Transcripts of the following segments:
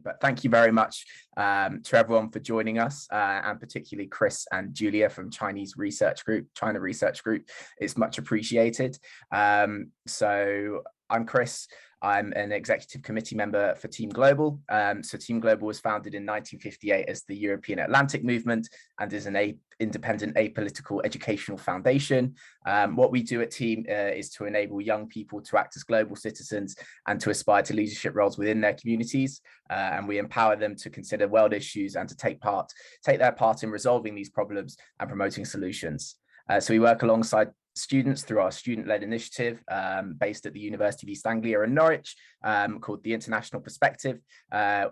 But thank you very much to everyone for joining us, and particularly Chris and Julia from China Research Group. It's much appreciated. So I'm Chris. I'm an executive committee member for Team Global. So Team Global was founded in 1958 as the European Atlantic Movement and is an independent apolitical educational foundation. What we do at Team is to enable young people to act as global citizens and to aspire to leadership roles within their communities. And we empower them to consider world issues and to take their part in resolving these problems and promoting solutions. So we work alongside students through our student-led initiative based at the University of East Anglia in Norwich, called the International Perspective,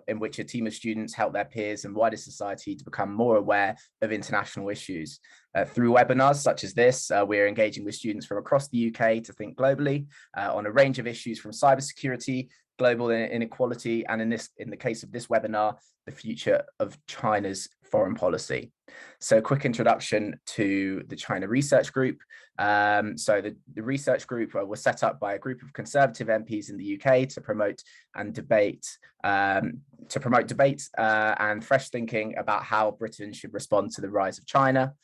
in which a team of students help their peers and wider society to become more aware of international issues. Through webinars such as this, we're engaging with students from across the UK to think globally on a range of issues from cybersecurity, global inequality, and in the case of this webinar, the future of China's foreign policy. So a quick introduction to the China Research Group. So the research group was set up by a group of Conservative MPs in the UK to promote debate and fresh thinking about how Britain should respond to the rise of China.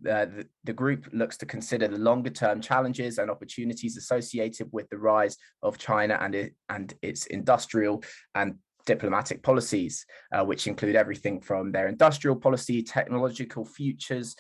The group looks to consider the longer-term challenges and opportunities associated with the rise of China and its industrial and diplomatic policies, which include everything from their industrial policy, technological futures,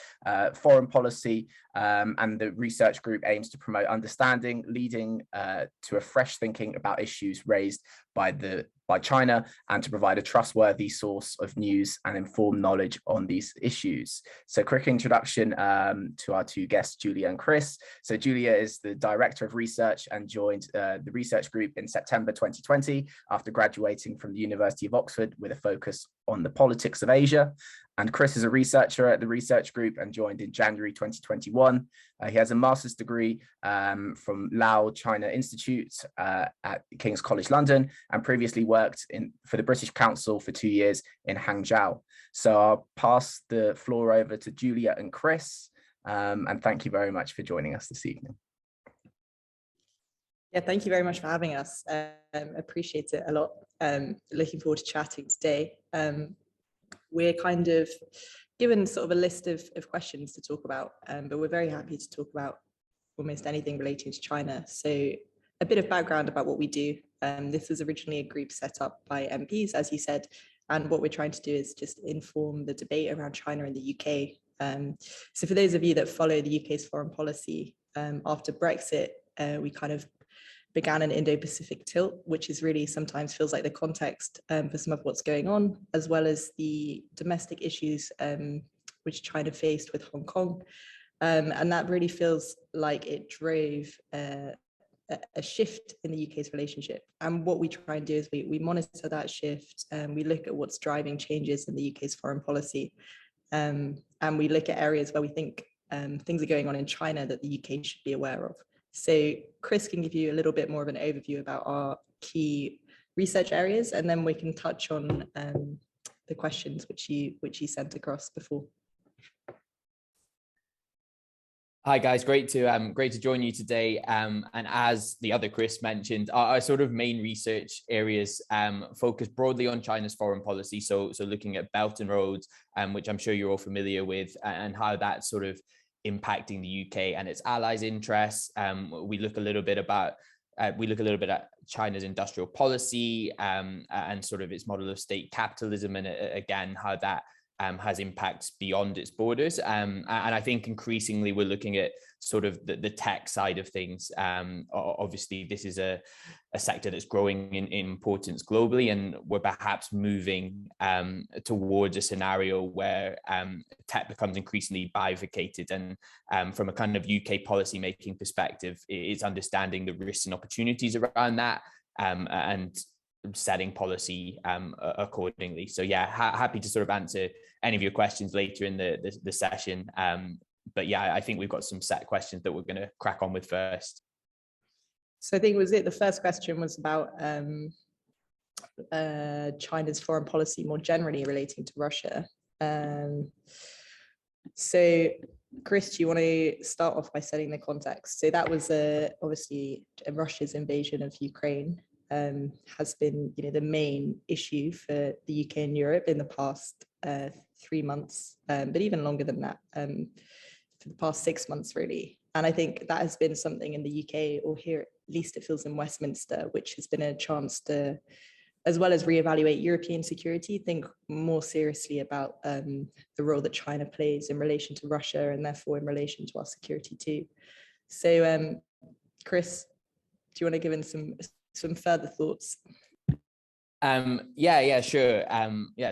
foreign policy, and the research group aims to promote understanding, leading to a fresh thinking about issues raised by China, and to provide a trustworthy source of news and informed knowledge on these issues. So quick introduction to our two guests, Julia and Chris. So Julia is the Director of Research and joined the research group in September 2020 after graduating from the University of Oxford with a focus on the politics of Asia. And Chris is a researcher at the research group and joined in January 2021. He has a master's degree from Lao China Institute at King's College London, and previously worked for the British Council for 2 years in Hangzhou. So I'll pass the floor over to Julia and Chris, and thank you very much for joining us this evening. Yeah, thank you very much for having us. Appreciate it a lot. Looking forward to chatting today. We're kind of given sort of a list of questions to talk about, but we're very happy to talk about almost anything relating to China. So a bit of background about what we do. This was originally a group set up by MPs, as you said, and what we're trying to do is just inform the debate around China in the UK. So for those of you that follow the UK's foreign policy, after Brexit, we kind of began an Indo-Pacific tilt, which is really sometimes feels like the context for some of what's going on, as well as the domestic issues which China faced with Hong Kong. And that really feels like it drove a shift in the UK's relationship. And what we try and do is we monitor that shift, and we look at what's driving changes in the UK's foreign policy. And we look at areas where we think things are going on in China that the UK should be aware of. So Chris can give you a little bit more of an overview about our key research areas, and then we can touch on the questions which you sent across before. Hi guys, great to join you today. And as the other Chris mentioned, our sort of main research areas focus broadly on China's foreign policy. So looking at Belt and Roads, which I'm sure you're all familiar with, and how that's sort of impacting the UK and its allies' interests. We look a little bit at China's industrial policy and sort of its model of state capitalism, and again how that has impacts beyond its borders. And I think increasingly we're looking at sort of the tech side of things. Obviously, this is a sector that's growing in importance globally, and we're perhaps moving towards a scenario where tech becomes increasingly bifurcated. And from a kind of UK policy making perspective, it's understanding the risks and opportunities around that, and setting policy accordingly. So yeah, happy to sort of answer any of your questions later in the session. But yeah, I think we've got some set questions that we're going to crack on with first. So I think the first question was about China's foreign policy more generally relating to Russia. So Chris, do you want to start off by setting the context? So that was obviously Russia's invasion of Ukraine. has been, the main issue for the UK and Europe in the past 3 months, but even longer than that, for the past 6 months, really. And I think that has been something in the UK, or here at least it feels in Westminster, which has been a chance to, as well as reevaluate European security, think more seriously about the role that China plays in relation to Russia, and therefore in relation to our security too. So, Chris, do you want to give in some further thoughts? Yeah, sure.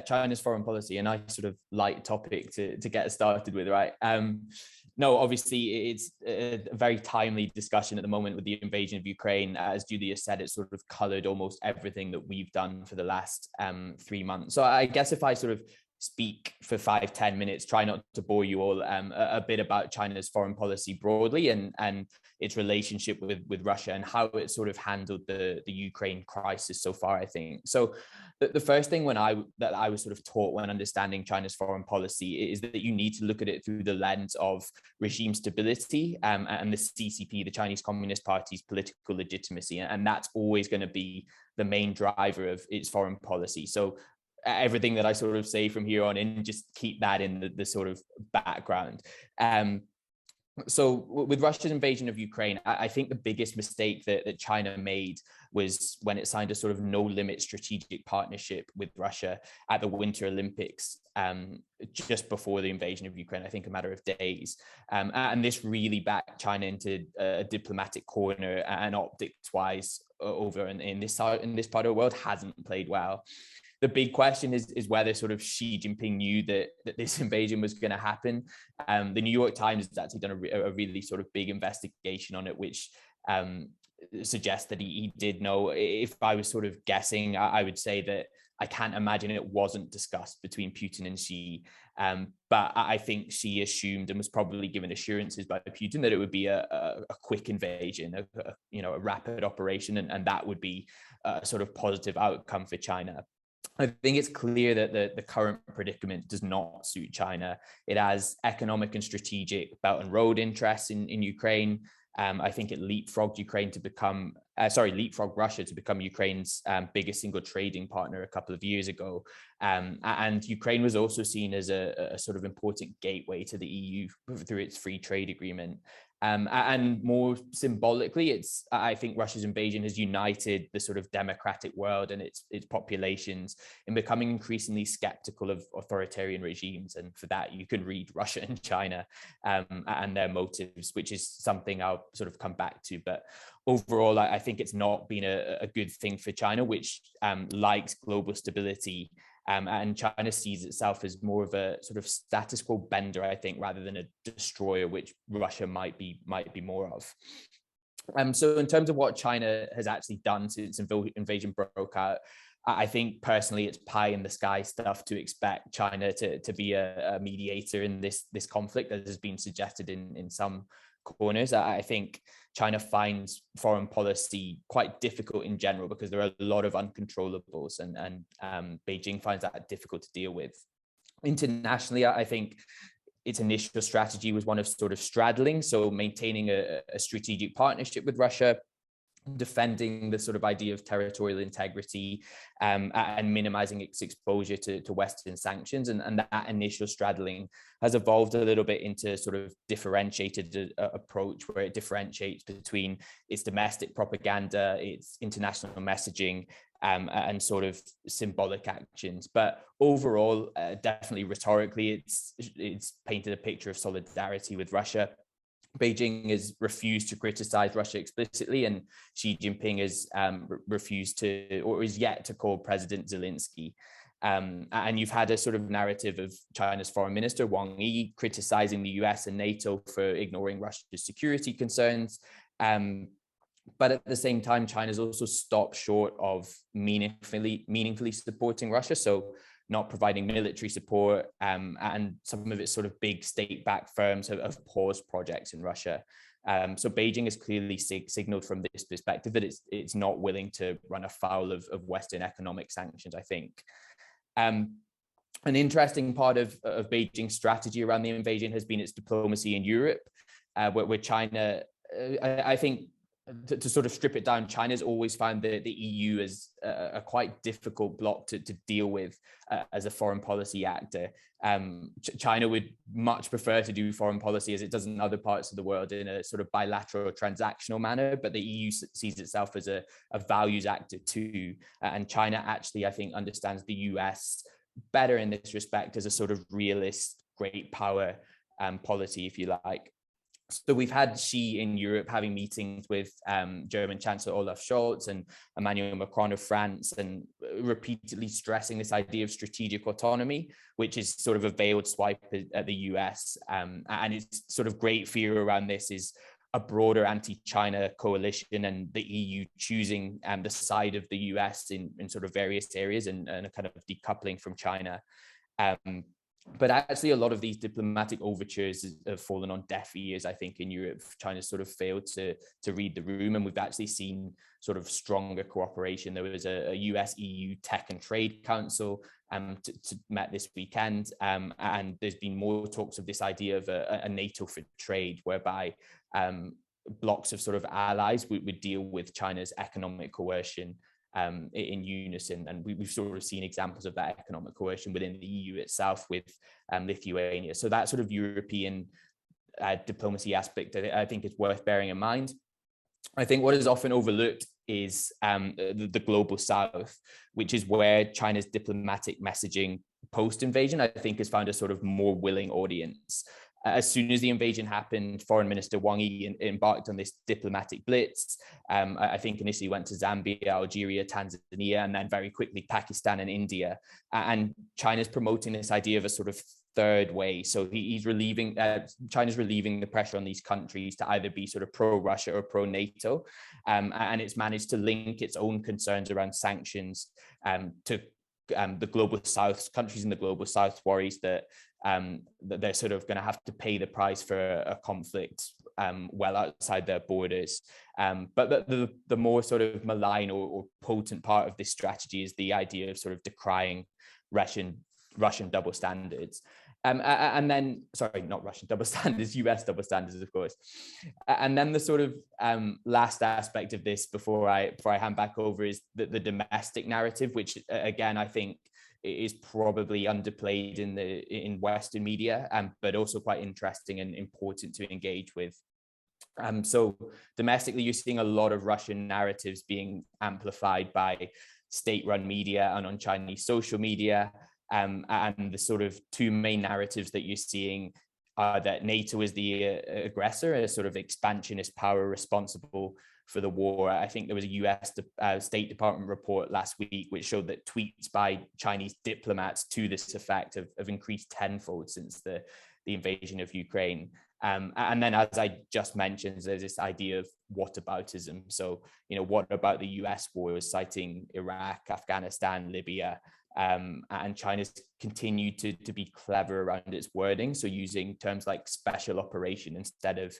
China's foreign policy, a nice sort of light topic to get started with, right? No, obviously it's a very timely discussion at the moment with the invasion of Ukraine. As Julia said, it's sort of colored almost everything that we've done for the last 3 months. So I guess if I sort of speak for 5-10 minutes, try not to bore you all, a bit about China's foreign policy broadly and its relationship with Russia and how it sort of handled the Ukraine crisis so far, I think. So the first thing that I was sort of taught when understanding China's foreign policy is that you need to look at it through the lens of regime stability and the CCP, the Chinese Communist Party's political legitimacy. And that's always going to be the main driver of its foreign policy. So everything that I sort of say from here on in, just keep that in the sort of background. So with Russia's invasion of Ukraine, I think the biggest mistake that China made was when it signed a sort of no-limit strategic partnership with Russia at the Winter Olympics just before the invasion of Ukraine, I think a matter of days. And this really backed China into a diplomatic corner, and optics-wise over in this part of the world hasn't played well. The big question is whether sort of Xi Jinping knew that this invasion was going to happen. The New York Times has actually done a really sort of big investigation on it, which suggests that he did know. If I was sort of guessing, I would say that I can't imagine it wasn't discussed between Putin and Xi. But I think Xi assumed and was probably given assurances by Putin that it would be a quick invasion, a rapid operation, and that would be a sort of positive outcome for China. I think it's clear that the current predicament does not suit China. It has economic and strategic Belt and Road interests in Ukraine. I think it leapfrogged Russia to become Ukraine's biggest single trading partner a couple of years ago. And Ukraine was also seen as a sort of important gateway to the EU through its free trade agreement. And more symbolically, I think Russia's invasion has united the sort of democratic world and its populations in becoming increasingly skeptical of authoritarian regimes. And for that, you can read Russia and China and their motives, which is something I'll sort of come back to. But overall, I think it's not been a good thing for China, which likes global stability. And China sees itself as more of a sort of status quo bender, I think, rather than a destroyer, which Russia might be more of. So in terms of what China has actually done since invasion broke out, I think personally it's pie in the sky stuff to expect China to be a mediator in this conflict, as has been suggested in some corners. I think China finds foreign policy quite difficult in general because there are a lot of uncontrollables, and Beijing finds that difficult to deal with. Internationally, I think its initial strategy was one of sort of straddling, so maintaining a strategic partnership with Russia, defending the sort of idea of territorial integrity, and minimizing its exposure to Western sanctions. And that initial straddling has evolved a little bit into sort of differentiated approach, where it differentiates between its domestic propaganda, its international messaging, and sort of symbolic actions. But overall, definitely rhetorically, it's painted a picture of solidarity with Russia. Beijing has refused to criticize Russia explicitly, and Xi Jinping has refused to, or is yet to call President Zelensky. And you've had a sort of narrative of China's foreign minister, Wang Yi, criticizing the US and NATO for ignoring Russia's security concerns. But at the same time, China's also stopped short of meaningfully supporting Russia. So not providing military support, and some of its sort of big state-backed firms have paused projects in Russia. So Beijing has clearly signaled from this perspective that it's not willing to run afoul of Western economic sanctions, I think. An interesting part of Beijing's strategy around the invasion has been its diplomacy in Europe, where China, I think, to sort of strip it down, China's always found the EU as a quite difficult bloc to deal with as a foreign policy actor. China would much prefer to do foreign policy as it does in other parts of the world in a sort of bilateral transactional manner, but the EU sees itself as a values actor too. And China actually, I think, understands the US better in this respect as a sort of realist, great power policy, if you like. So we've had Xi in Europe having meetings with German Chancellor Olaf Scholz and Emmanuel Macron of France, and repeatedly stressing this idea of strategic autonomy, which is sort of a veiled swipe at the US. And it's sort of great fear around this is a broader anti-China coalition and the EU choosing the side of the US in sort of various areas and a kind of decoupling from China. But actually, a lot of these diplomatic overtures have fallen on deaf ears, I think, in Europe. China's sort of failed to read the room, and we've actually seen sort of stronger cooperation. There was a US-EU Tech and Trade Council to met this weekend, and there's been more talks of this idea of a NATO for trade, whereby blocks of sort of allies would deal with China's economic coercion in unison, and we've sort of seen examples of that economic coercion within the EU itself with Lithuania. So that sort of European diplomacy aspect, I think, is worth bearing in mind. I think what is often overlooked is the global South, which is where China's diplomatic messaging post-invasion, I think, has found a sort of more willing audience. As soon as the invasion happened, Foreign Minister Wang Yi embarked on this diplomatic blitz. I think initially went to Zambia, Algeria, Tanzania, and then very quickly Pakistan and India. And China's promoting this idea of a sort of third way. So he's relieving, China's relieving the pressure on these countries to either be sort of pro-Russia or pro-NATO. And it's managed to link its own concerns around sanctions to the global South, countries in the global South worries that they're sort of going to have to pay the price for a conflict well outside their borders. But the more sort of malign or potent part of this strategy is the idea of sort of decrying Russian double standards. And then, sorry, not Russian double standards, US double standards, of course. And then the sort of last aspect of this before I hand back over is the domestic narrative, which again, I think is probably underplayed in Western media, but also quite interesting and important to engage with. So domestically, you're seeing a lot of Russian narratives being amplified by state-run media and on Chinese social media. And the sort of two main narratives that you're seeing are that NATO is the aggressor, a sort of expansionist power responsible for the war. I think there was a US State Department report last week which showed that tweets by Chinese diplomats to this effect have increased tenfold since the invasion of Ukraine. And then, as I just mentioned, there's this idea of whataboutism. So, what about the US wars, citing Iraq, Afghanistan, Libya? And China's continued to be clever around its wording, so using terms like special operation instead of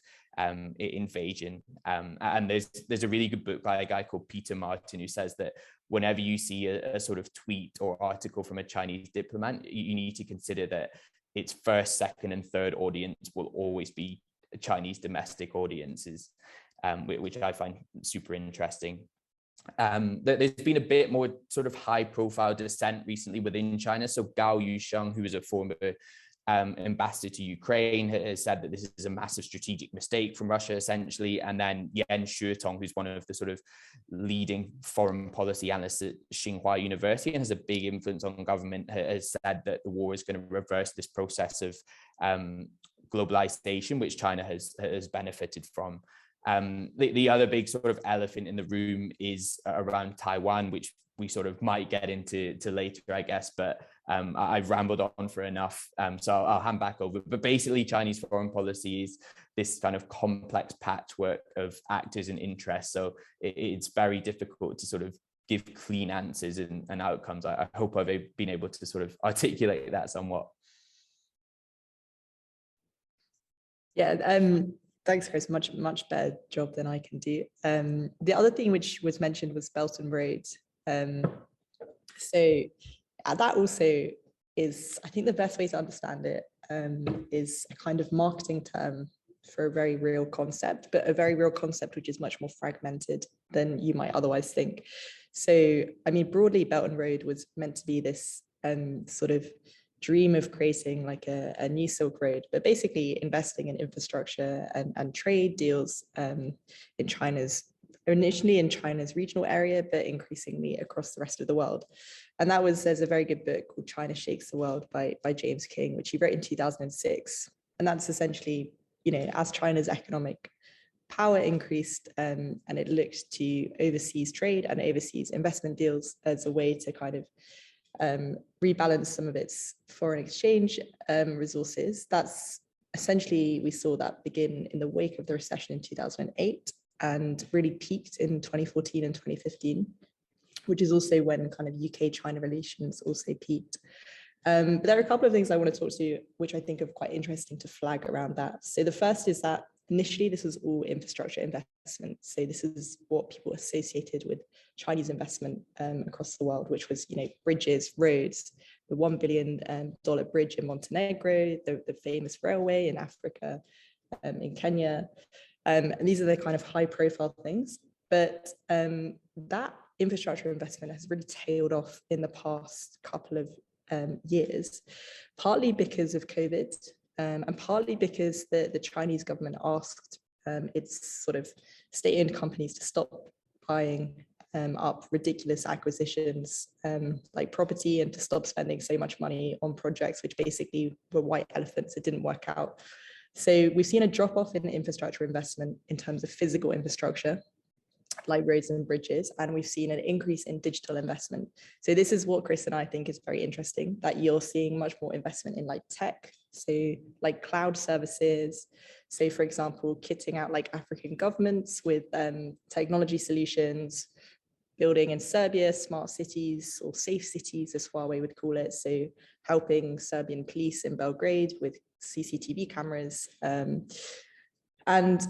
invasion. And there's a really good book by a guy called Peter Martin who says that whenever you see a sort of tweet or article from a Chinese diplomat, you need to consider that its first, second, and third audience will always be Chinese domestic audiences, which I find super interesting. There's been a bit more sort of high profile dissent recently within China. So Gao Yusheng, who is a former ambassador to Ukraine, has said that this is a massive strategic mistake from Russia, essentially. And then Yan Shuitong, who's one of the sort of leading foreign policy analysts at Tsinghua University and has a big influence on government, has said that the war is going to reverse this process of globalization, which China has benefited from. The other big sort of elephant in the room is around Taiwan, which we sort of might get into later, I guess, but I've rambled on for enough, so I'll hand back over. But basically, Chinese foreign policy is this kind of complex patchwork of actors and interests, so it's very difficult to sort of give clean answers and outcomes. I hope I've been able to sort of articulate that somewhat. Yeah, thanks, Chris. Much better job than I can do. The other thing which was mentioned was Belt and Road. So that also is, I think the best way to understand it is a kind of marketing term for a very real concept, but a very real concept which is much more fragmented than you might otherwise think. So, I mean, broadly, Belt and Road was meant to be this sort of dream of creating like a new Silk Road, but basically investing in infrastructure and trade deals initially in China's regional area, but increasingly across the rest of the world. And there's a very good book called China Shakes the World by James King, which he wrote in 2006. And that's essentially, as China's economic power increased and it looked to overseas trade and overseas investment deals as a way to kind of rebalance some of its foreign exchange resources. That's essentially, we saw that begin in the wake of the recession in 2008 and really peaked in 2014 and 2015, which is also when kind of UK-China relations also peaked. But there are a couple of things I want to talk to, which I think are quite interesting to flag around that. So the first is that initially this was all infrastructure investment. So this is what people associated with Chinese investment across the world, which was, bridges, roads, the $1 billion bridge in Montenegro, the famous railway in Africa, in Kenya. And these are the kind of high profile things. But that infrastructure investment has really tailed off in the past couple of years, partly because of COVID, and partly because the Chinese government asked its sort of state-owned companies to stop buying up ridiculous acquisitions like property and to stop spending so much money on projects which basically were white elephants that didn't work out. So we've seen a drop-off in infrastructure investment in terms of physical infrastructure, like roads and bridges, and we've seen an increase in digital investment. So this is what Chris and I think is very interesting, that you're seeing much more investment in like tech, so like cloud services. So for example, kitting out like African governments with technology solutions, building in Serbia smart cities or safe cities, as Huawei would call it. So helping Serbian police in Belgrade with CCTV cameras. And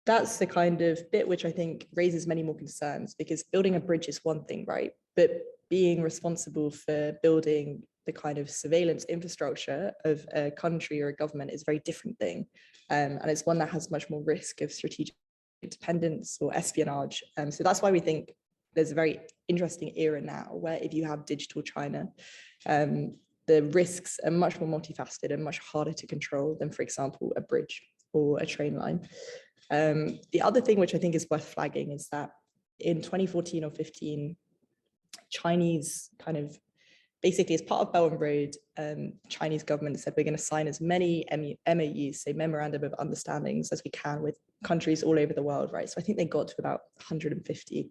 that's the kind of bit which I think raises many more concerns, because building a bridge is one thing, right? But being responsible for building the kind of surveillance infrastructure of a country or a government is a very different thing. And it's one that has much more risk of strategic dependence or espionage. So that's why we think there's a very interesting era now where if you have digital China, the risks are much more multifaceted and much harder to control than, for example, a bridge or a train line. The other thing which I think is worth flagging is that in 2014 or 15, Chinese kind of basically as part of Belt and Road, Chinese government said we're going to sign as many MOUs, so memorandum of understandings, as we can with countries all over the world, right? So I think they got to about 150,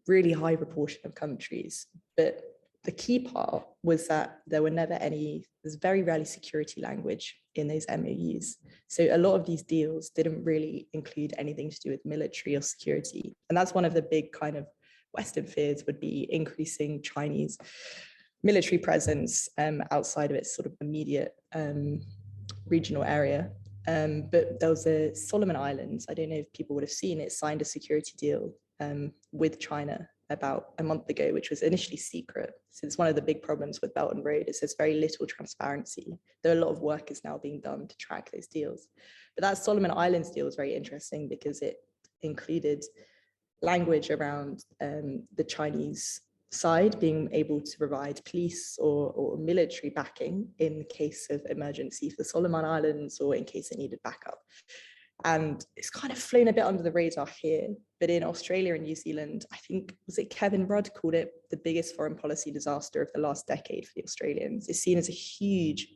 really high proportion of countries. But the key part was that there's very rarely security language in those MOUs. So a lot of these deals didn't really include anything to do with military or security. And that's one of the big kind of Western fears, would be increasing Chinese military presence outside of its sort of immediate regional area. But there was a Solomon Islands, I don't know if people would have seen it, signed a security deal with China about a month ago, which was initially secret. So it's one of the big problems with Belt and Road is there's very little transparency. There are a lot of work is now being done to track those deals. But that Solomon Islands deal was very interesting because it included language around the Chinese side being able to provide police or military backing in case of emergency for the Solomon Islands or in case it needed backup. And it's kind of flown a bit under the radar here, but in Australia and New Zealand, I think, was it Kevin Rudd called it the biggest foreign policy disaster of the last decade for the Australians. It's seen as a huge,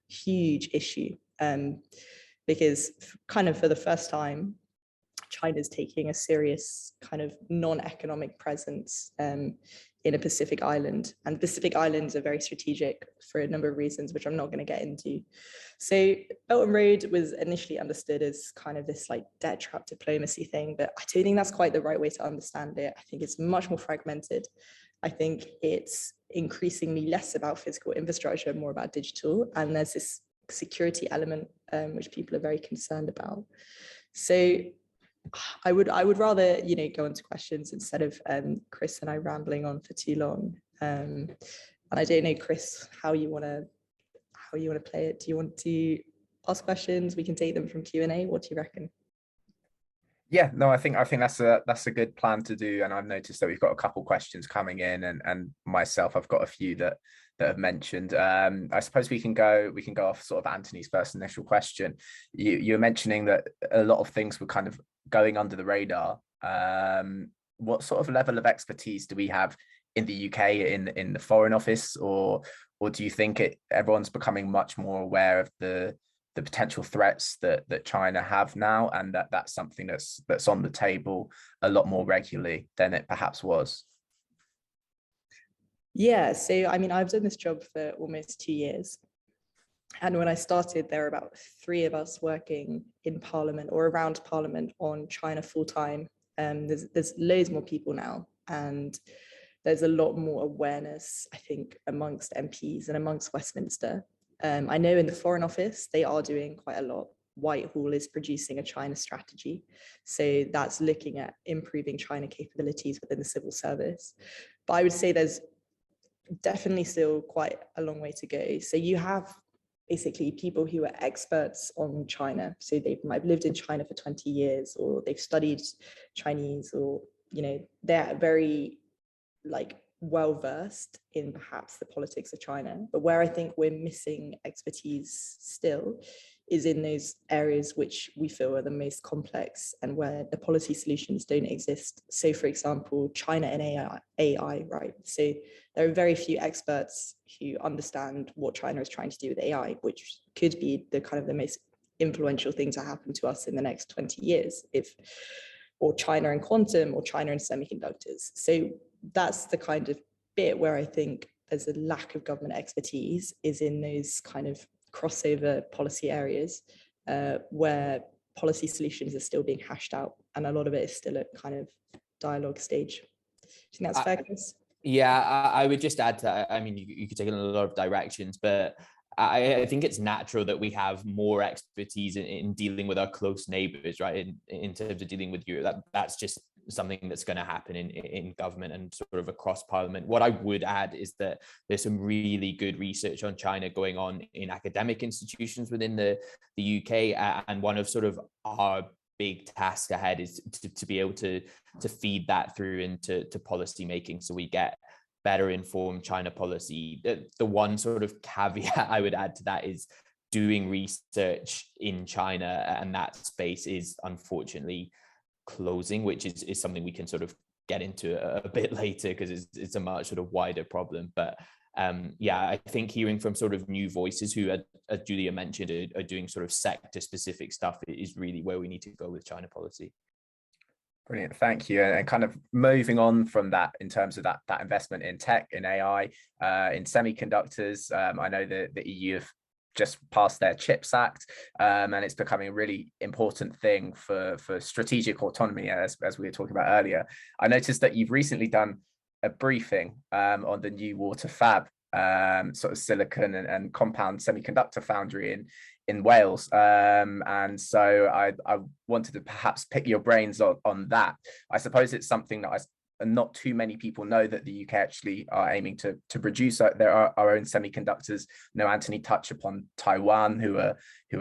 huge issue because kind of for the first time, China's taking a serious kind of non-economic presence in a Pacific island. And Pacific islands are very strategic for a number of reasons, which I'm not going to get into. So Belt and Road was initially understood as kind of this like debt trap diplomacy thing, but I don't think that's quite the right way to understand it. I think it's much more fragmented. I think it's increasingly less about physical infrastructure, more about digital. And there's this security element, which people are very concerned about. So I would rather, go into questions instead of Chris and I rambling on for too long. And I don't know, Chris, how you want to play it. Do you want to ask questions. We can take them from Q&A. What do you reckon? Yeah, no, I think that's a good plan to do. And I've noticed that we've got a couple questions coming in, and myself, I've got a few that have mentioned. I suppose we can go off sort of Anthony's first initial question. You're mentioning that a lot of things were kind of going under the radar. What sort of level of expertise do we have in the UK in the Foreign Office, or do you think everyone's becoming much more aware of the potential threats that China have now, and that's something that's on the table a lot more regularly than it perhaps was? Yeah, so I mean, I've done this job for almost 2 years. And when I started, there were about 3 of us working in Parliament or around Parliament on China full time. There's loads more people now, and there's a lot more awareness, I think, amongst MPs and amongst Westminster. I know in the Foreign Office, they are doing quite a lot. Whitehall is producing a China strategy. So that's looking at improving China capabilities within the civil service. But I would say there's definitely still quite a long way to go. So you have basically people who are experts on China. So they might have lived in China for 20 years, or they've studied Chinese, or, you know, they're very like well-versed in perhaps the politics of China. But where I think we're missing expertise still is in those areas which we feel are the most complex and where the policy solutions don't exist. So for example, China and AI, right? So there are very few experts who understand what China is trying to do with AI, which could be the kind of the most influential thing to happen to us in the next 20 years, or China and quantum, or China and semiconductors. So that's the kind of bit where I think there's a lack of government expertise, is in those kind of crossover policy areas where policy solutions are still being hashed out, and a lot of it is still at kind of dialogue stage. Do you think that's fair, Chris? Yeah, I would just add to that. I mean, you could take it in a lot of directions, but I think it's natural that we have more expertise in dealing with our close neighbors, right? In terms of dealing with Europe, that's just something that's going to happen in government and sort of across Parliament. What I would add is that there's some really good research on China going on in academic institutions within the UK, and one of sort of our big task ahead is to be able to feed that through into policy making, so we get better informed China policy. The one sort of caveat I would add to that is doing research in China, and that space is unfortunately closing, which is something we can sort of get into a bit later, because it's a much sort of wider problem. But yeah, I think hearing from sort of new voices who, as Julia mentioned, are doing sort of sector specific stuff is really where we need to go with China policy. Brilliant, thank you. And kind of moving on from that, in terms of that investment in tech, in AI, in semiconductors, I know the EU have just passed their CHIPS Act, and it's becoming a really important thing for strategic autonomy, as we were talking about earlier. I noticed that you've recently done a briefing on the new water fab, sort of silicon and compound semiconductor foundry in Wales, and so I wanted to perhaps pick your brains on that. I suppose it's something that not too many people know, that the UK actually are aiming to produce our own semiconductors. No, Anthony touched upon Taiwan, who are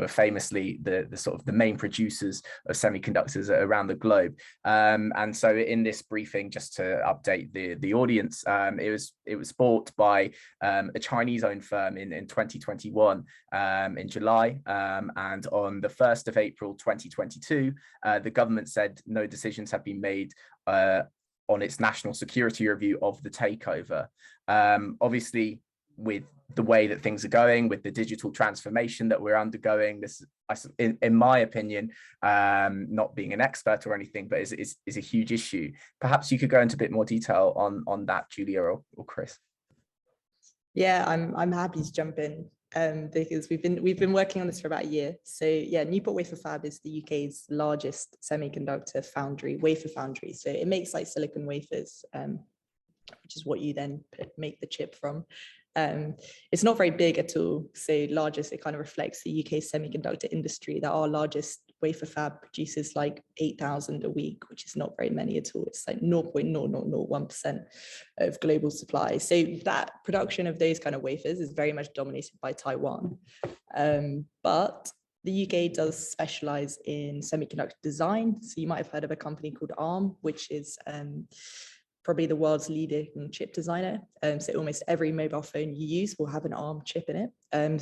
famously the sort of the main producers of semiconductors around the globe. And so in this briefing, just to update the audience, it was bought by a Chinese-owned firm in 2021 in July, and on the 1st of April 2022, the government said no decisions have been made on its national security review of the takeover. Obviously, with the way that things are going, with the digital transformation that we're undergoing, this, in my opinion, not being an expert or anything, but is a huge issue. Perhaps you could go into a bit more detail on that, Julia or Chris. Yeah, I'm happy to jump in, because we've been working on this for about a year. So yeah, Newport Wafer Fab is the UK's largest semiconductor wafer foundry. So it makes like silicon wafers, which is what you then make the chip from. It's not very big at all. So largest, it kind of reflects the UK semiconductor industry, that our largest wafer fab produces like 8,000 a week, which is not very many at all. It's like 0.0001% of global supply. So that production of those kind of wafers is very much dominated by Taiwan. But the UK does specialize in semiconductor design. So you might have heard of a company called ARM, which is probably the world's leading chip designer. So almost every mobile phone you use will have an ARM chip in it.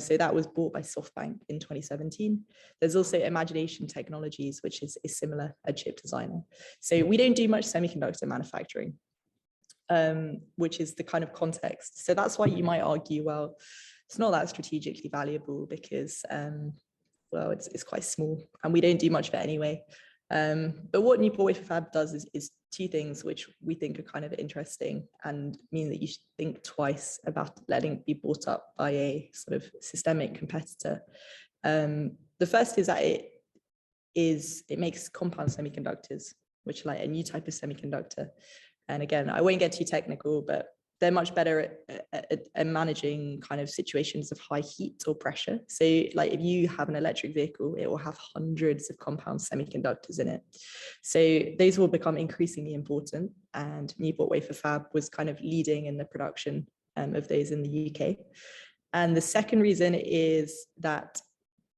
So that was bought by SoftBank in 2017. There's also Imagination Technologies, which is similar, a chip designer. So we don't do much semiconductor manufacturing, which is the kind of context. So that's why you might argue, well, it's not that strategically valuable because, well, it's quite small and we don't do much of it anyway. But what Newport Wafer Fab does is two things which we think are kind of interesting and mean that you should think twice about letting it be bought up by a sort of systemic competitor. The first is that it makes compound semiconductors, which are like a new type of semiconductor. And again, I won't get too technical, but they're much better at managing kind of situations of high heat or pressure. So like if you have an electric vehicle, it will have hundreds of compound semiconductors in it. So those will become increasingly important. And Newport Wafer Fab was kind of leading in the production of those in the UK. And the second reason is that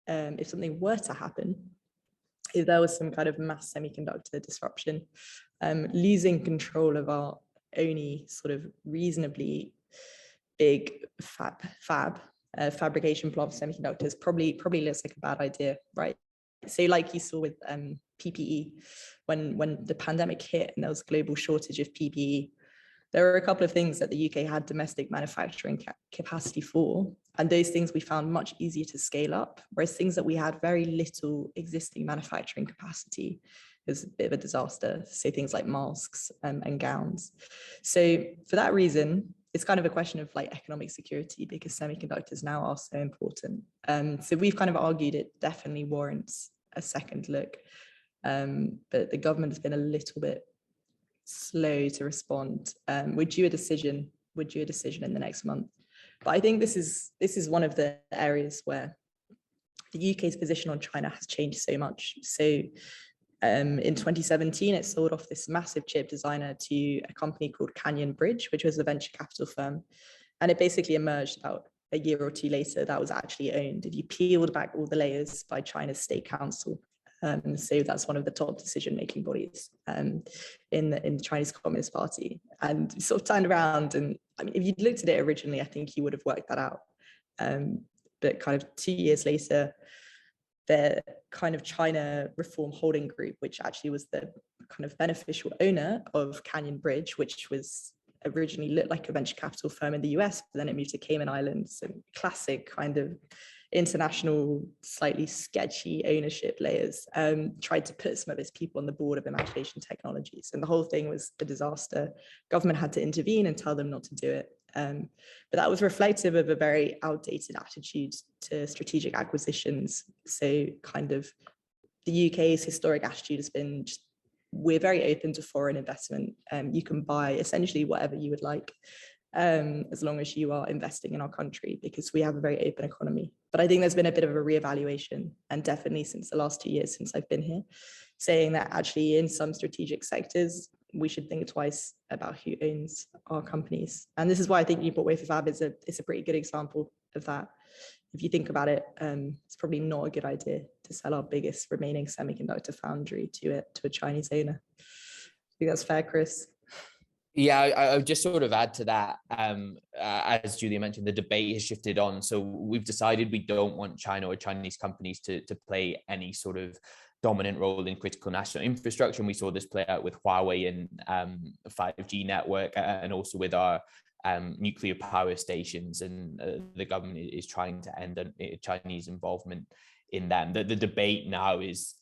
if something were to happen, if there was some kind of mass semiconductor disruption, losing control of our only sort of reasonably big fabrication plant for semiconductors probably looks like a bad idea, right? So like you saw with PPE, when the pandemic hit and there was a global shortage of PPE, there were a couple of things that the UK had domestic manufacturing capacity for, and those things we found much easier to scale up, whereas things that we had very little existing manufacturing capacity is a bit of a disaster. So things like masks and gowns. So for that reason, it's kind of a question of like economic security because semiconductors now are so important. So we've kind of argued it definitely warrants a second look, but the government has been a little bit slow to respond. We're due a decision in the next month. But I think this is one of the areas where the UK's position on China has changed so much. So in 2017, it sold off this massive chip designer to a company called Canyon Bridge, which was a venture capital firm. And it basically emerged about a year or two later that was actually owned, if you peeled back all the layers, by China's State Council. So that's one of the top decision-making bodies in the Chinese Communist Party. And sort of turned around, and I mean, if you'd looked at it originally, I think you would have worked that out. But kind of 2 years later, the kind of China Reform Holding Group, which actually was the kind of beneficial owner of Canyon Bridge, which was originally looked like a venture capital firm in the US, but then it moved to Cayman Islands, and classic kind of international, slightly sketchy ownership layers, tried to put some of its people on the board of Imagination Technologies. And the whole thing was a disaster. Government had to intervene and tell them not to do it. But that was reflective of a very outdated attitude to strategic acquisitions. So kind of the UK's historic attitude has been just, we're very open to foreign investment. You can buy essentially whatever you would like, as long as you are investing in our country, because we have a very open economy. But I think there's been a bit of a reevaluation, and definitely since the last 2 years since I've been here, saying that actually in some strategic sectors, we should think twice about who owns our companies. And this is why I think Newport Wafer Fab is a pretty good example of that. If you think about it, it's probably not a good idea to sell our biggest remaining semiconductor foundry to a Chinese owner. I think that's fair, Chris. Yeah, I would just sort of add to that. As Julia mentioned, the debate has shifted on. So we've decided we don't want China or Chinese companies to play any sort of dominant role in critical national infrastructure. And we saw this play out with Huawei and 5G network, and also with our nuclear power stations. And the government is trying to end Chinese involvement in them. The debate now is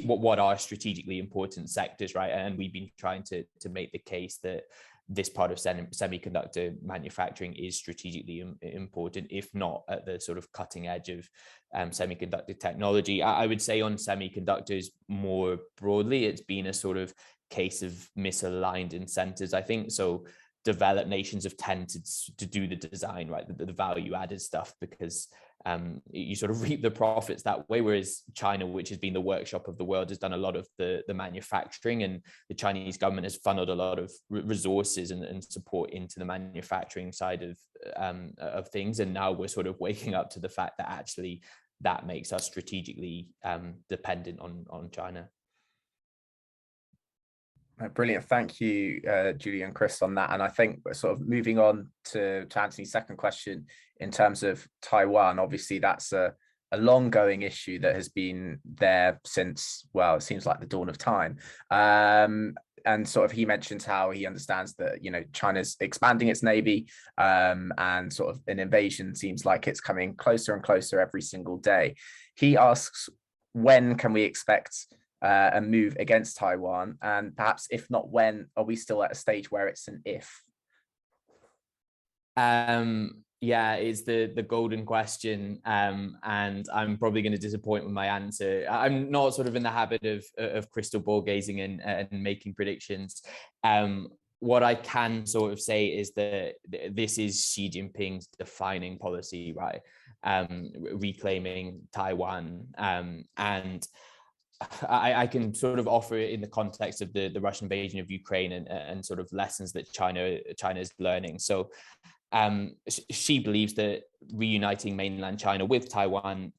what are strategically important sectors, right? And we've been trying to make the case that this part of semiconductor manufacturing is strategically important, if not at the sort of cutting edge of semiconductor technology. I would say on semiconductors more broadly, it's been a sort of case of misaligned incentives, I think. So developed nations have tended to do the design, right, the value added stuff, because you sort of reap the profits that way, whereas China, which has been the workshop of the world, has done a lot of the manufacturing, and the Chinese government has funneled a lot of resources and support into the manufacturing side of things. And now we're sort of waking up to the fact that actually that makes us strategically dependent on China. Brilliant. Thank you, Julie and Chris, on that. And I think we're sort of moving on to Anthony's second question in terms of Taiwan. Obviously, that's a long-going issue that has been there since, well, it seems like the dawn of time. And sort of he mentions how he understands that, you know, China's expanding its navy, and sort of an invasion seems like it's coming closer and closer every single day. He asks, when can we expect a move against Taiwan? And perhaps if not when, are we still at a stage where it's an if? Yeah, it's the golden question, and I'm probably going to disappoint with my answer. I'm not sort of in the habit of crystal ball gazing and making predictions. What I can sort of say is that this is Xi Jinping's defining policy, right? Reclaiming Taiwan, and I can sort of offer it in the context of the Russian invasion of Ukraine and sort of lessons that China is learning. So she believes that reuniting mainland China with Taiwan,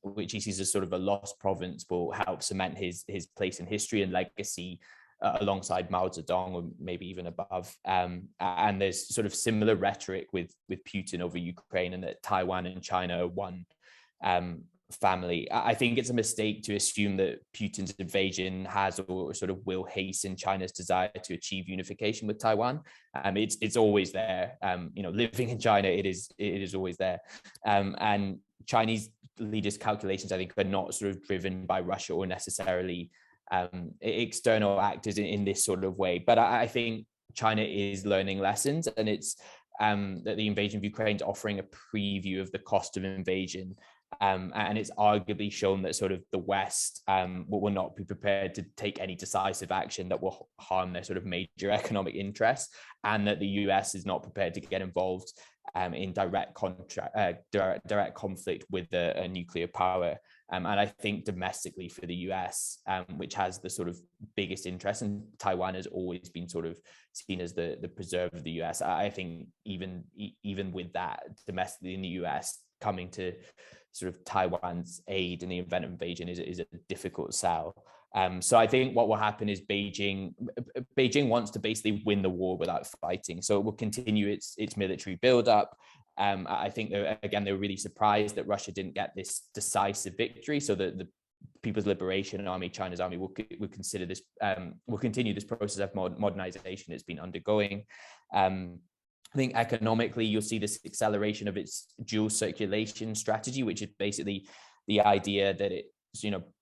which he sees as sort of a lost province, will help cement his place in history and legacy alongside Mao Zedong, or maybe even above. And there's sort of similar rhetoric with Putin over Ukraine, and that Taiwan and China are one family. I think it's a mistake to assume that Putin's invasion has or sort of will hasten China's desire to achieve unification with Taiwan. It's always there. You know, living in China, it is always there. And Chinese leaders' calculations, I think, are not sort of driven by Russia or necessarily external actors in this sort of way. But I think China is learning lessons, and it's that the invasion of Ukraine is offering a preview of the cost of invasion. And it's arguably shown that sort of the West will not be prepared to take any decisive action that will harm their sort of major economic interests, and that the US is not prepared to get involved in direct conflict with a nuclear power. And I think domestically for the US, which has the sort of biggest interest, and Taiwan has always been sort of seen as the preserve of the US. I think even with that, domestically in the US, coming to sort of Taiwan's aid in the event of invasion is a difficult sell. So I think what will happen is Beijing wants to basically win the war without fighting. So it will continue its military buildup. I think they were really surprised that Russia didn't get this decisive victory. So the People's Liberation Army, China's army, will consider this, will continue this process of modernization it's been undergoing. I think economically, you'll see this acceleration of its dual circulation strategy, which is basically the idea that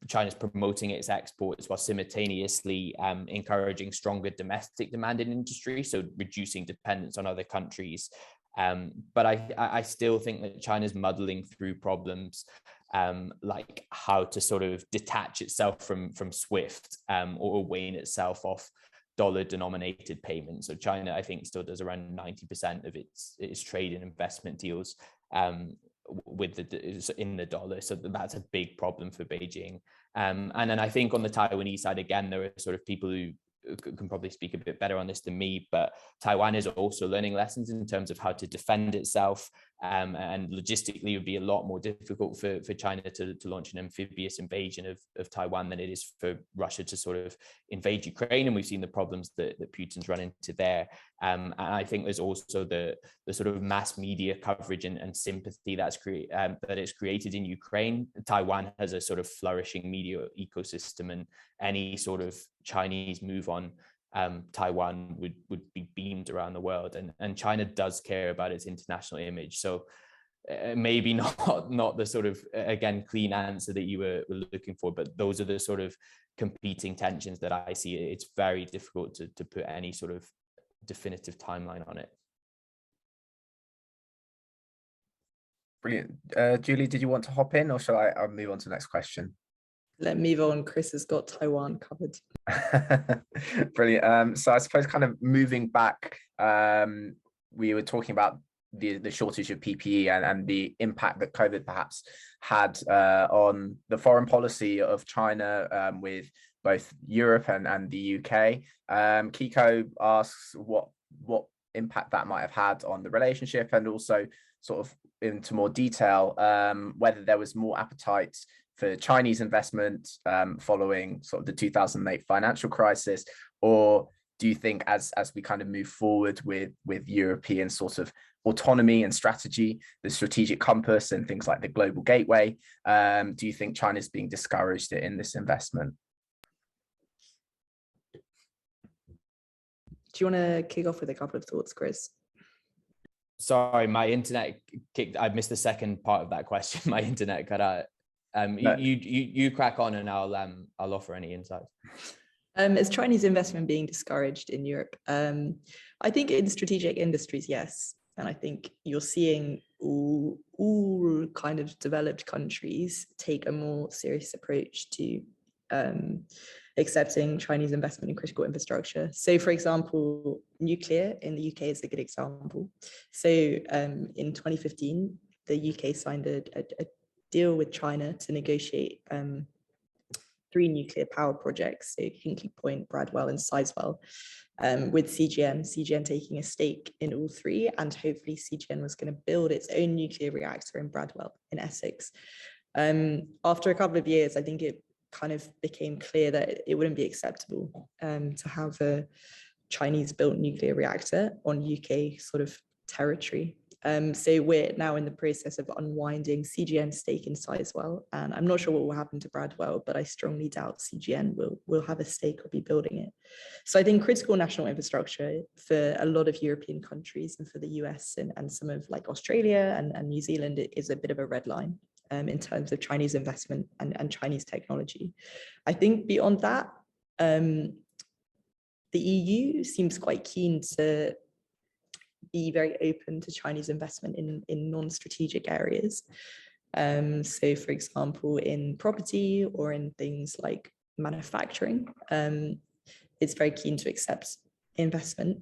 China's promoting its exports while simultaneously encouraging stronger domestic demand in industry, so reducing dependence on other countries. But I still think that China's muddling through problems like how to sort of detach itself from SWIFT or wean itself off dollar-denominated payments. So China, I think, still does around 90% of its trade and investment deals in the dollar. So that's a big problem for Beijing. And then I think on the Taiwanese side, again, there are sort of people who can probably speak a bit better on this than me, but Taiwan is also learning lessons in terms of how to defend itself. And logistically, it would be a lot more difficult for China to launch an amphibious invasion of Taiwan than it is for Russia to sort of invade Ukraine. And we've seen the problems that Putin's run into there. And I think there's also the sort of mass media coverage and sympathy that it's created in Ukraine. Taiwan has a sort of flourishing media ecosystem, and any sort of Chinese move on Taiwan would be beamed around the world, and China does care about its international image. So maybe not the sort of, again, clean answer that you were looking for, but those are the sort of competing tensions that I see. It's very difficult to put any sort of definitive timeline on it. Brilliant. Julie, did you want to hop in, or shall I move on to the next question? Let me move on. Chris has got Taiwan covered. Brilliant. So I suppose kind of moving back, we were talking about the shortage of PPE and the impact that COVID perhaps had on the foreign policy of China with both Europe and the UK. Kiko asks what impact that might have had on the relationship, and also sort of into more detail whether there was more appetite for Chinese investment following sort of the 2008 financial crisis, or do you think as we kind of move forward with European sort of autonomy and strategy, the strategic compass and things like the global gateway, do you think China's being discouraged in this investment? Do you want to kick off with a couple of thoughts, Chris? Sorry, my internet kicked. I missed the second part of that question. My internet cut out. No. You crack on, and I'll offer any insights. Is Chinese investment being discouraged in Europe? I think in strategic industries, yes. And I think you're seeing all kind of developed countries take a more serious approach to accepting Chinese investment in critical infrastructure. So, for example, nuclear in the UK is a good example. So in 2015, the UK signed a deal with China to negotiate 3 nuclear power projects, so Hinkley Point, Bradwell and Sizewell, with CGN taking a stake in all 3, and hopefully CGN was going to build its own nuclear reactor in Bradwell in Essex. After a couple of years, I think it kind of became clear that it wouldn't be acceptable to have a Chinese-built nuclear reactor on UK sort of territory. So we're now in the process of unwinding CGN's stake in Sizewell, and I'm not sure what will happen to Bradwell, but I strongly doubt CGN will have a stake or be building it. So I think critical national infrastructure for a lot of European countries and for the US and some of like Australia and New Zealand is a bit of a red line in terms of Chinese investment and Chinese technology. I think beyond that, the EU seems quite keen to be very open to Chinese investment in non-strategic areas. So for example, in property or in things like manufacturing, it's very keen to accept investment.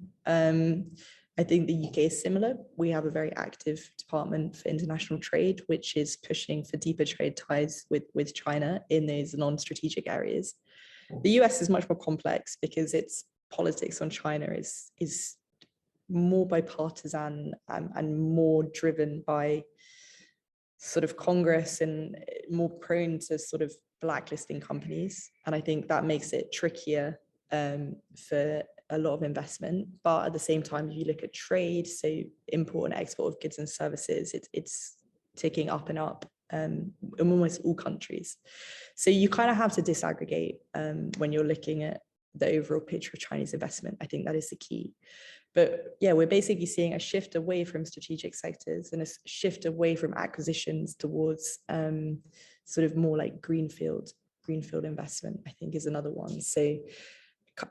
I think the UK is similar. We have a very active Department for International Trade, which is pushing for deeper trade ties with China in those non-strategic areas. The US is much more complex because its politics on China is more bipartisan and more driven by sort of Congress and more prone to sort of blacklisting companies. And I think that makes it trickier for a lot of investment. But at the same time, if you look at trade, so import and export of goods and services, it's ticking up and up in almost all countries. So you kind of have to disaggregate when you're looking at the overall picture of Chinese investment. I think that is the key. But yeah, we're basically seeing a shift away from strategic sectors and a shift away from acquisitions towards sort of more like greenfield investment, I think is another one. So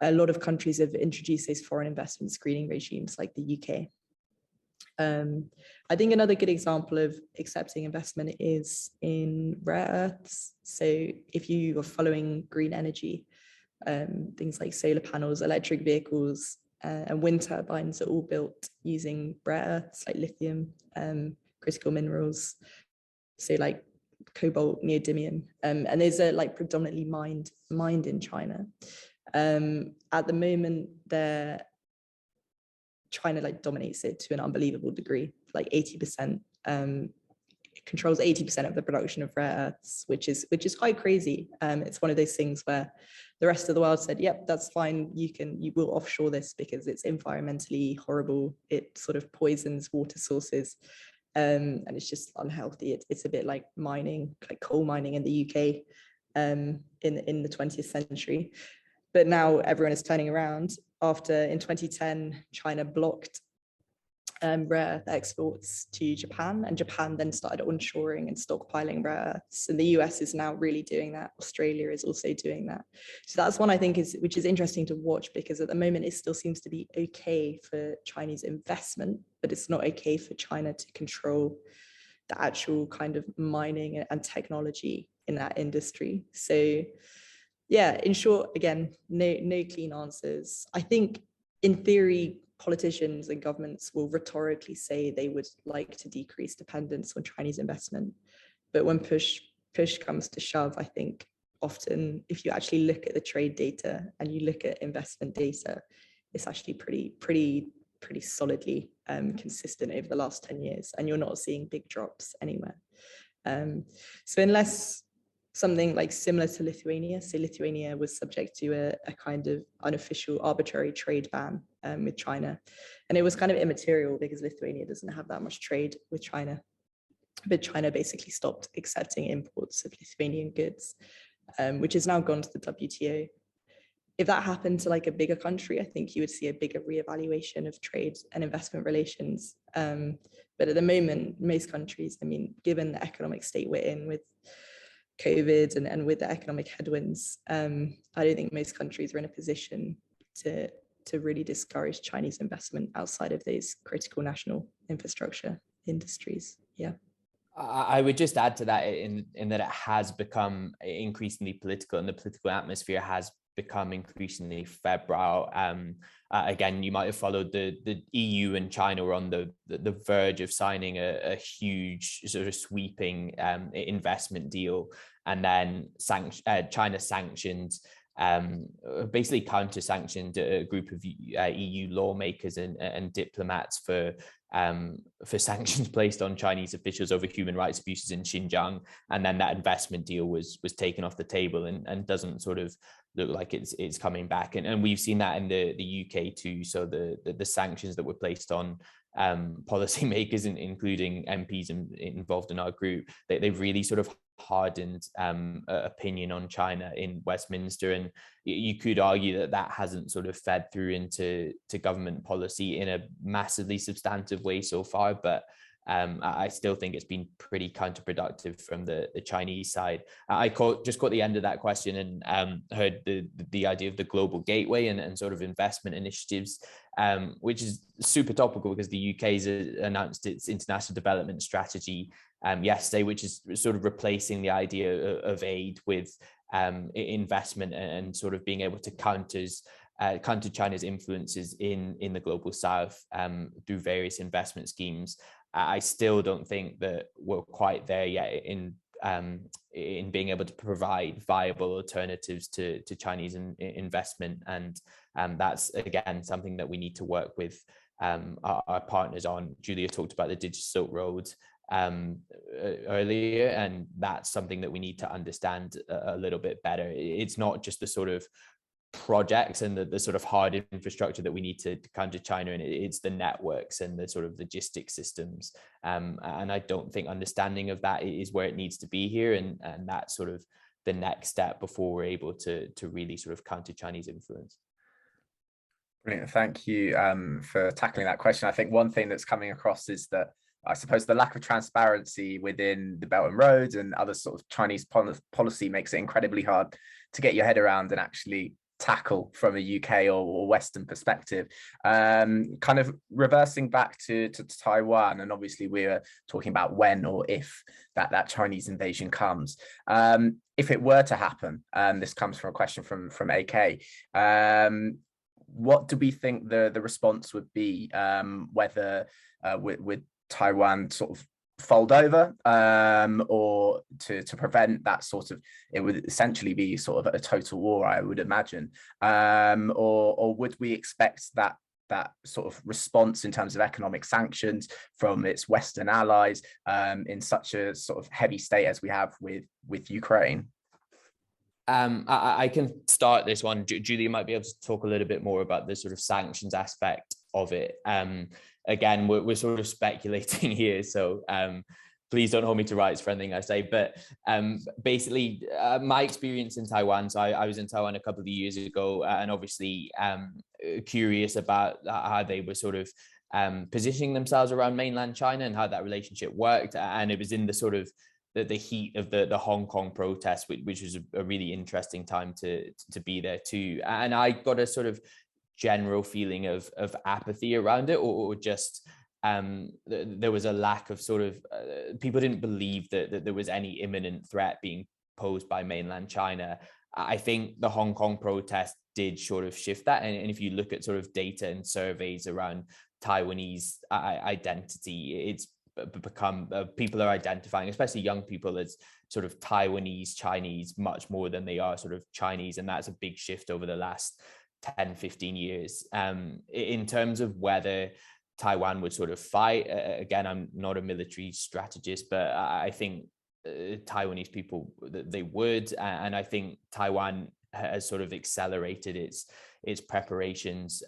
a lot of countries have introduced those foreign investment screening regimes like the UK. I think another good example of accepting investment is in rare earths. So if you are following green energy, things like solar panels, electric vehicles, and wind turbines are all built using rare earths like lithium, critical minerals, so like cobalt, neodymium, and those are like predominantly mined in China. At the moment, China like dominates it to an unbelievable degree, like 80%. Controls 80% of the production of rare earths, which is quite crazy. It's one of those things where the rest of the world said, yep, that's fine, you will offshore this because it's environmentally horrible, it sort of poisons water sources, and it's just unhealthy. It's a bit like mining, like coal mining in the UK in the 20th century. But now everyone is turning around after in 2010, China blocked rare earth exports to Japan, and Japan then started onshoring and stockpiling rare earths, and the US is now really doing that. Australia is also doing that. So that's one I think which is interesting to watch, because at the moment it still seems to be okay for Chinese investment, but it's not okay for China to control the actual kind of mining and technology in that industry. So yeah, in short, again, no clean answers. I think in theory, politicians and governments will rhetorically say they would like to decrease dependence on Chinese investment. But when push comes to shove, I think often if you actually look at the trade data and you look at investment data, it's actually pretty pretty solidly consistent over the last 10 years, and you're not seeing big drops anywhere. So unless something like similar to Lithuania, so Lithuania was subject to a kind of unofficial arbitrary trade ban with China, and it was kind of immaterial because Lithuania doesn't have that much trade with China, but China basically stopped accepting imports of Lithuanian goods, which has now gone to the WTO. If that happened to like a bigger country, I think you would see a bigger reevaluation of trade and investment relations. But at the moment, most countries, I mean, given the economic state we're in with COVID and with the economic headwinds, I don't think most countries are in a position to really discourage Chinese investment outside of those critical national infrastructure industries. Yeah. I would just add to that in that it has become increasingly political, and the political atmosphere has become increasingly febrile. Again, you might have followed the EU and China were on the verge of signing a huge sort of sweeping investment deal, and then China sanctioned, basically counter-sanctioned a group of EU lawmakers and diplomats for sanctions placed on Chinese officials over human rights abuses in Xinjiang, and then that investment deal was taken off the table and doesn't sort of look like it's coming back. And we've seen that in the UK too. So the sanctions that were placed on policymakers, including MPs involved in our group, they've really sort of hardened opinion on China in Westminster, and you could argue that hasn't sort of fed through into government policy in a massively substantive way so far, but I still think it's been pretty counterproductive from the Chinese side. I just caught the end of that question and heard the idea of the global gateway and sort of investment initiatives, which is super topical because the UK's announced its international development strategy yesterday, which is sort of replacing the idea of aid with investment and sort of being able to counter China's influences in the global south through various investment schemes. I still don't think that we're quite there yet in being able to provide viable alternatives to Chinese investment, and that's again something that we need to work with our partners on. Julia talked about the Digital Silk Road earlier, and that's something that we need to understand a little bit better. It's not just the sort of projects and the sort of hard infrastructure that we need to counter China, and it's the networks and the sort of logistics systems, and I don't think understanding of that is where it needs to be here, and that's sort of the next step before we're able to really sort of counter Chinese influence. Brilliant. Thank you for tackling that question. I think one thing that's coming across is that I suppose the lack of transparency within the Belt and Road and other sort of Chinese policy makes it incredibly hard to get your head around and actually tackle from a UK or Western perspective. Kind of reversing back to Taiwan, and obviously we are talking about when or if that Chinese invasion comes. If it were to happen, this comes from a question from AK, what do we think the response would be, whether with Taiwan sort of fold over, or to prevent that sort of, it would essentially be sort of a total war, I would imagine, or would we expect that sort of response in terms of economic sanctions from its Western allies in such a sort of heavy state as we have with Ukraine? I can start this one. Julia might be able to talk a little bit more about the sort of sanctions aspect of it. Again, we're sort of speculating here, so please don't hold me to rights for anything I say. But basically, my experience in Taiwan, so I was in Taiwan a couple of years ago, and obviously curious about how they were sort of positioning themselves around mainland China and how that relationship worked. And it was in the sort of the heat of the Hong Kong protests, which was a really interesting time to be there too. And I got a sort of general feeling of apathy around it, or just there was a lack of sort of people didn't believe that there was any imminent threat being posed by mainland China. I think the Hong Kong protest did sort of shift that, and if you look at sort of data and surveys around Taiwanese identity, it's become people are identifying, especially young people, as sort of Taiwanese Chinese much more than they are sort of Chinese, and that's a big shift over the last 10, 15 years. In terms of whether Taiwan would sort of fight, again, I'm not a military strategist, but I think Taiwanese people, they would, and I think Taiwan has sort of accelerated its preparations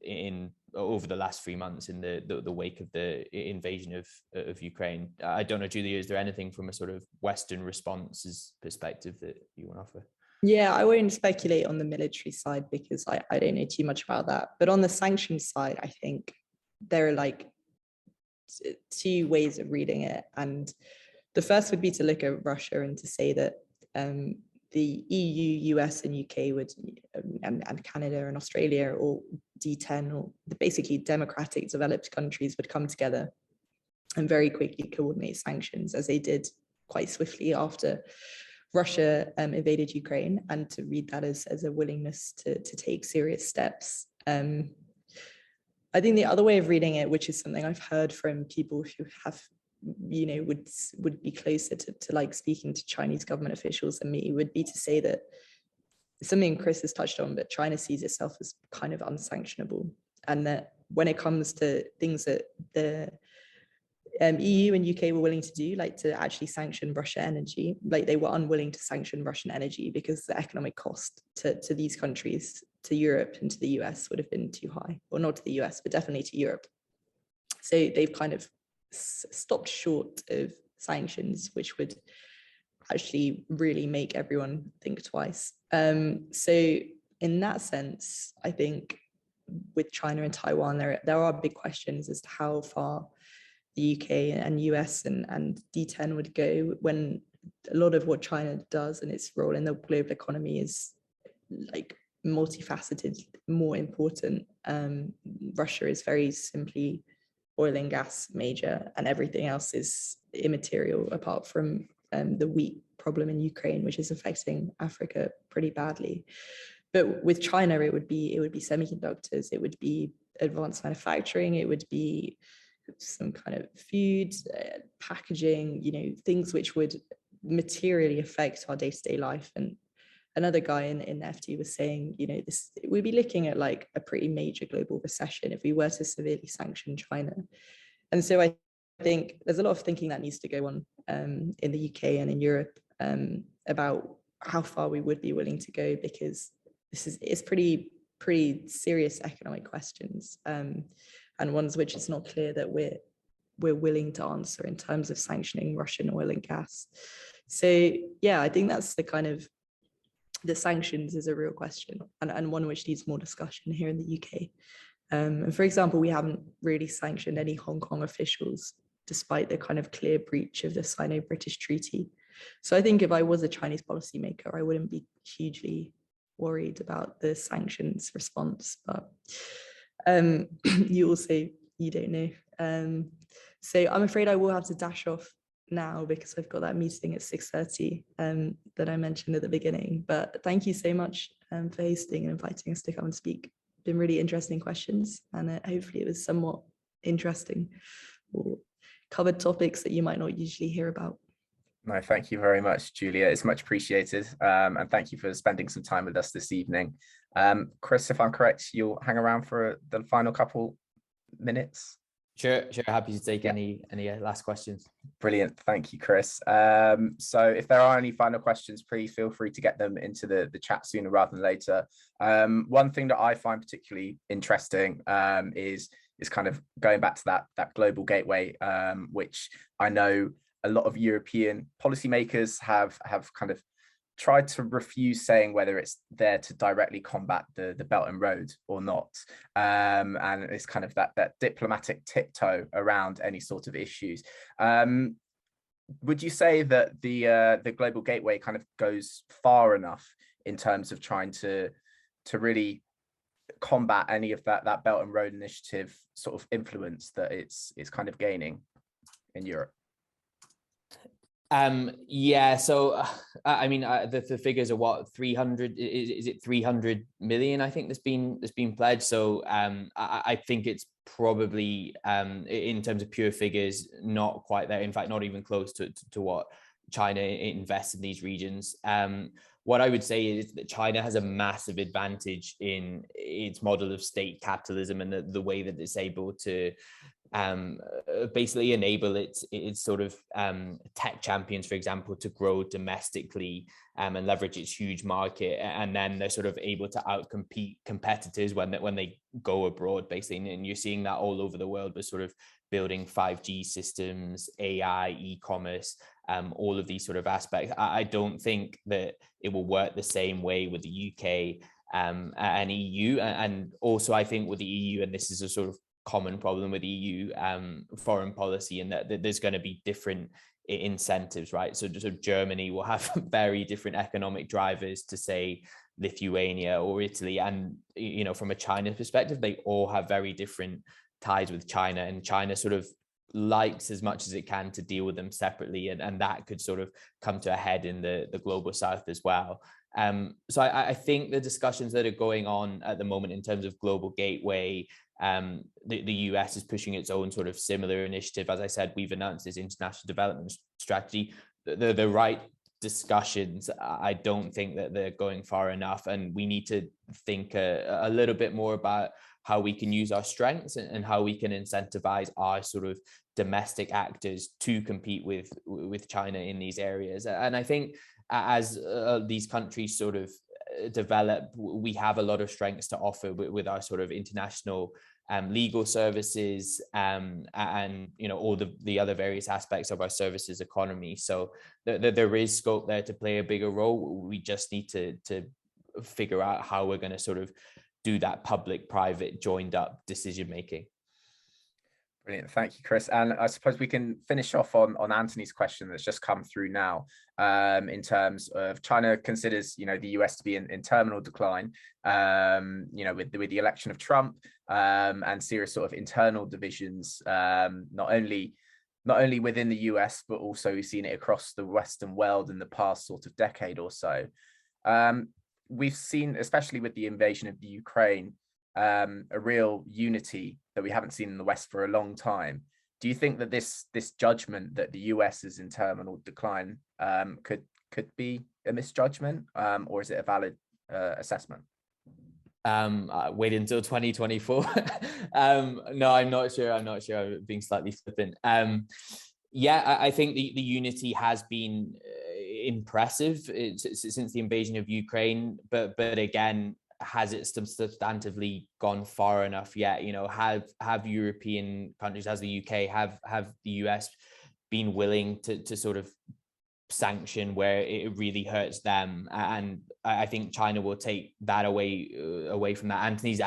in over the last 3 months in the wake of the invasion of Ukraine. I don't know, Julia, is there anything from a sort of Western responses perspective that you want to offer? Yeah, I won't speculate on the military side because I don't know too much about that. But on the sanctions side, I think there are like two ways of reading it. And the first would be to look at Russia and to say that the EU, US, and UK would, and Canada and Australia, or D10, or basically democratic developed countries, would come together and very quickly coordinate sanctions, as they did quite swiftly after Russia invaded Ukraine, and to read that as a willingness to take serious steps. I think the other way of reading it, which is something I've heard from people who have, you know, would be closer to like speaking to Chinese government officials than me, would be to say that something Chris has touched on, but China sees itself as kind of unsanctionable, and that when it comes to things that the EU and UK were willing to do, like to actually sanction Russian energy, like they were unwilling to sanction Russian energy because the economic cost to these countries, to Europe and to the US, would have been too high, or not to the US, but definitely to Europe. So they've kind of stopped short of sanctions, which would actually really make everyone think twice. So in that sense, I think with China and Taiwan, there are big questions as to how far the UK and US and D10 would go, when a lot of what China does and its role in the global economy is like multifaceted, more important. Russia is very simply oil and gas major, and everything else is immaterial apart from the wheat problem in Ukraine, which is affecting Africa pretty badly. But with China, it would be semiconductors, it would be advanced manufacturing, it would be some kind of food, packaging, you know, things which would materially affect our day-to-day life. And another guy in FT was saying, you know, we'd be looking at like a pretty major global recession if we were to severely sanction China. And so I think there's a lot of thinking that needs to go on in the UK and in Europe about how far we would be willing to go, because it's pretty serious economic questions, and ones which it's not clear that we're willing to answer in terms of sanctioning Russian oil and gas. So yeah, I think that's the kind of, the sanctions is a real question, and one which needs more discussion here in the UK. And for example, we haven't really sanctioned any Hong Kong officials, despite the kind of clear breach of the Sino-British Treaty. So I think if I was a Chinese policymaker, I wouldn't be hugely worried about the sanctions response, but you don't know. So I'm afraid I will have to dash off now because I've got that meeting at 6:30 that I mentioned at the beginning. But thank you so much for hosting and inviting us to come and speak. Been really interesting questions, and hopefully it was somewhat interesting, or covered topics that you might not usually hear about. No, thank you very much, Julia. It's much appreciated. And thank you for spending some time with us this evening. Chris, if I'm correct, you'll hang around for the final couple minutes. Sure. Happy to take any last questions. Brilliant. Thank you, Chris. So if there are any final questions, please feel free to get them into the chat sooner rather than later. One thing that I find particularly interesting is kind of going back to that global gateway, which I know a lot of European policymakers have kind of tried to refuse saying whether it's there to directly combat the Belt and Road or not. And it's kind of that diplomatic tiptoe around any sort of issues. Would you say that the global gateway kind of goes far enough in terms of trying to really combat any of that Belt and Road initiative sort of influence that it's kind of gaining in Europe? Yeah, so I mean the figures are what, 300, is it 300 million, I think, that's been pledged. So I think it's probably in terms of pure figures not quite there, in fact not even close to what China invests in these regions. What I would say is that China has a massive advantage in its model of state capitalism and the way that it's able to basically enable its sort of tech champions, for example, to grow domestically and leverage its huge market, and then they're sort of able to outcompete competitors when they go abroad, basically. And you're seeing that all over the world with sort of building 5G systems, AI, e-commerce, all of these sort of aspects. I don't think that it will work the same way with the UK and EU, and also I think with the EU, and this is a sort of common problem with EU foreign policy, and that there's going to be different incentives, right? So Germany will have very different economic drivers to, say, Lithuania or Italy, and from a China perspective, they all have very different ties with China, and China sort of likes as much as it can to deal with them separately, and that could sort of come to a head in the global south as well. So I think the discussions that are going on at the moment in terms of global gateway, the US is pushing its own sort of similar initiative. As I said, we've announced this international development strategy. The right discussions, I don't think that they're going far enough, and we need to think a little bit more about how we can use our strengths and how we can incentivize our sort of domestic actors to compete with China in these areas. And I think as these countries sort of develop, we have a lot of strengths to offer with our sort of international legal services and all the other various aspects of our services economy. So there is scope there to play a bigger role. We just need to figure out how we're going to sort of do that public-private joined up decision making. Brilliant. Thank you, Chris. And I suppose we can finish off on Anthony's question that's just come through now, in terms of China considers, the US to be in terminal decline, with the election of Trump, and serious sort of internal divisions, not only within the US, but also we've seen it across the Western world in the past sort of decade or so. We've seen, especially with the invasion of the Ukraine, a real unity that we haven't seen in the West for a long time. Do you think that this judgment that the US is in terminal decline could be a misjudgment, or is it a valid assessment? Wait until 2024. No, I'm not sure. I'm being slightly flippant. I think the unity has been impressive since the invasion of Ukraine, but again, has it substantively gone far enough yet? Have European countries, has the UK, have the US been willing to sort of sanction where it really hurts them? And I think China will take that away from that. Anthony's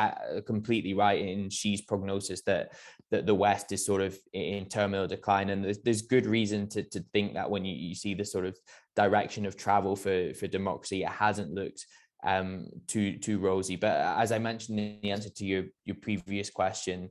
completely right in Xi's prognosis that the West is sort of in terminal decline, and there's good reason to think that when you see the sort of direction of travel for democracy, it hasn't looked too rosy. But as I mentioned in the answer to your previous question,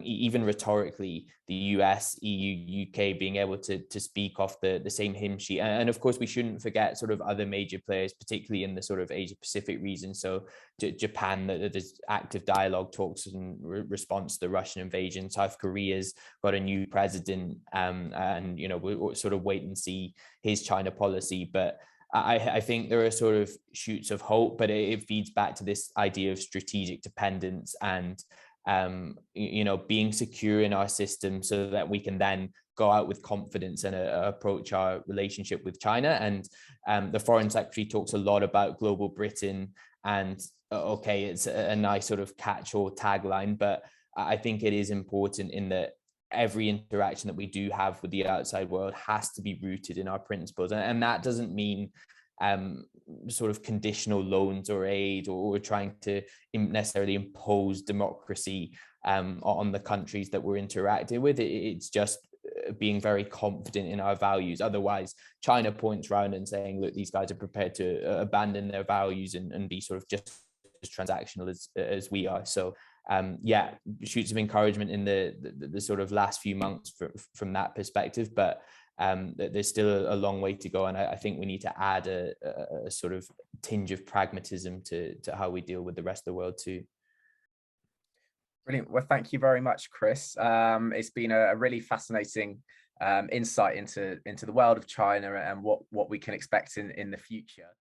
even rhetorically, the US, EU, UK being able to speak off the same hymn sheet. And of course, we shouldn't forget sort of other major players, particularly in the sort of Asia Pacific region. So Japan, there's active dialogue talks in response to the Russian invasion. South Korea's got a new president, and we'll sort of wait and see his China policy. But I think there are sort of shoots of hope, but it feeds back to this idea of strategic dependence and being secure in our system so that we can then go out with confidence and approach our relationship with China. And the Foreign Secretary talks a lot about global Britain, and okay, it's a nice sort of catch-all tagline, but I think it is important in that every interaction that we do have with the outside world has to be rooted in our principles. And that doesn't mean sort of conditional loans or aid or trying to necessarily impose democracy on the countries that we're interacting with. It's just being very confident in our values. Otherwise, China points around and saying, look, these guys are prepared to abandon their values and be sort of just as transactional as we are. So shoots of encouragement in the sort of last few months from that perspective, but there's still a long way to go, and I think we need to add a sort of tinge of pragmatism to how we deal with the rest of the world too. Brilliant. Well, thank you very much, Chris. It's been a really fascinating insight into the world of China and what we can expect in the future.